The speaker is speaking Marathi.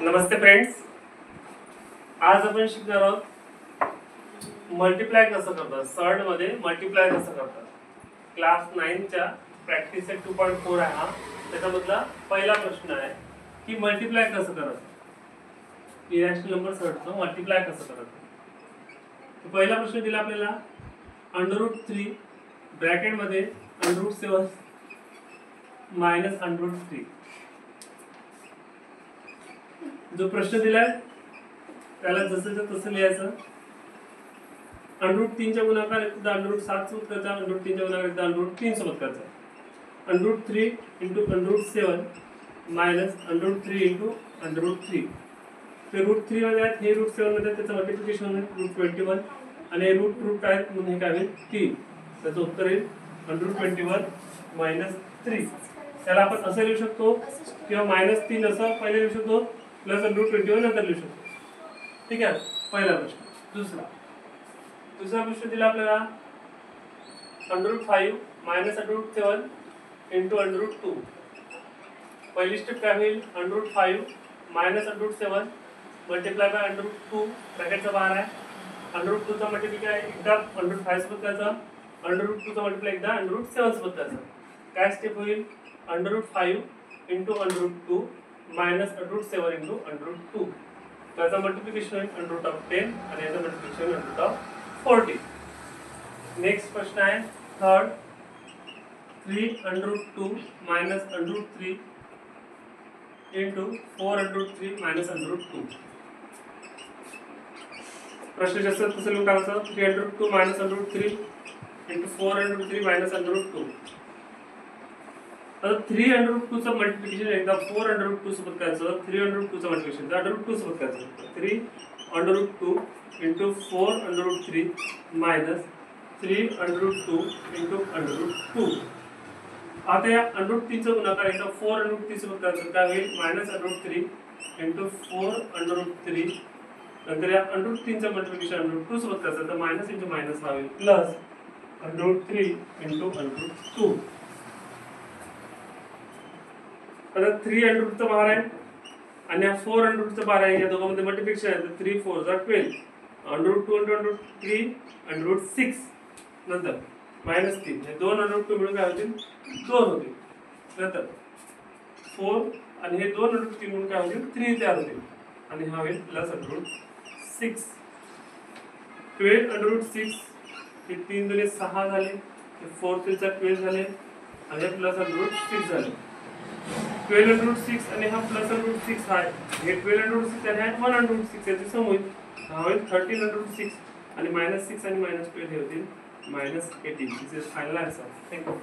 नमस्ते फ्रेंड्स, आज आपण शिकणार आहोत मल्टिप्लाय कसं करतात. सॉल्ड मध्ये मल्टिप्लाय कसं करतात. क्लास 9 च्या प्रॅक्टिस सेट 2.4 आहे हा. त्याच्यामधला पहिला प्रश्न आहे की मल्टिप्लाय कसं करायचं. इरॅशनल नंबर सॉल्डचं मल्टिप्लाय कसं करायचं. पहिला प्रश्न दिला आपल्याला √3 ब्रॅकेट मध्ये √7 -√3. जो प्रश्न दिलाय त्याला जसं तसं लिहायचं. √3 च्या गुणाकार एकदा √7 सोबत करायचा, √3 च्या गुणाकार एकदा √3 सोबत करायचा. √3 × √7 -√3 × √3. ते √3 मध्ये आहेत, हे √7 मध्ये, त्याचं मल्टिप्लिकेशन होईल √21 आणि हे रूट आहेत म्हणून हे काय होईल 3. त्याचं उत्तर येईल √21 - 3. त्याला आपण असं लिहू शकतो किंवा -3 असं पहिले लिहू शकतो, प्लस √21 नंतर लिहू शकतो. ठीक आहे. पहिला प्रश्न. दुसरा प्रश्न दिला आपल्याला √5 -√7 × √2. पहिली स्टेप काय होईल, √5 -√7 मल्टिप्लाय बाय √2 ब्रॅकेटचा बाहेर आहे. √2 चा मल्टिप्लाय एकदा √5 सोबत करायचा, √2 चा मल्टिप्लाय एकदा √7 सोबत करायचा. काय स्टेप होईल, √5 × √2 -√7 × √2. त्याचा मल्टिप्लिकेशन होईल √10 आणि याचं मल्टिप्लिकेशन √40. नेक्स्ट प्रश्न आहे थर्ड. 3 √2 -√3 × 4 √3 -√2. प्रश्न जास्त तसं लिहून टाकायचं. 3 √2 -√3 × 4 √3 -√2. आता 3 √2 चं मल्टिप्लिकेशन एकदा 4 √2 सोबत करायचं. 3 √2 चं मल्टिप्लिकेशन √2 सोबत करायचं. 3 √2 × 4 √3 -3 √2 × √2. आता या √3 चा गुणाकार एकदा 4 √3 सोबत करायचं. काय होईल, -√3 × 4 √3. नंतर या √3 चं मल्टिप्लिकेशन √2 सोबत करायचं, तर मायनस इंटू मायनस होईल प्लस √3 × √2. आता 3 √2 बाहेर आहे आणि 4 √2 बाहेर आहे. या दोघांमध्ये मल्टिप्लिकेशन आहे, तर 3 4 12. √2 × √3 √6. नंतर -3. हे 2 √2 मिळून काय होतील, 2 होतील. नंतर 4 आणि हे 2 √3 मिळून काय होतील, 3 तयार होतील आणि हा होईल प्लस √6. 12 √6. हे 3 दुने 6 झाले, 4 3 12 झाले आणि हे प्लस √6 झाले. 12 √6 आणि हा प्लस √6 आहे. हे 12 √6 आणि हा 1 √6 याचे सम होईल, हा होईल 13 √6 आणि -6 आणि -12 हे होतील -18. दिस इज फायनल आन्सर. थँक्यू.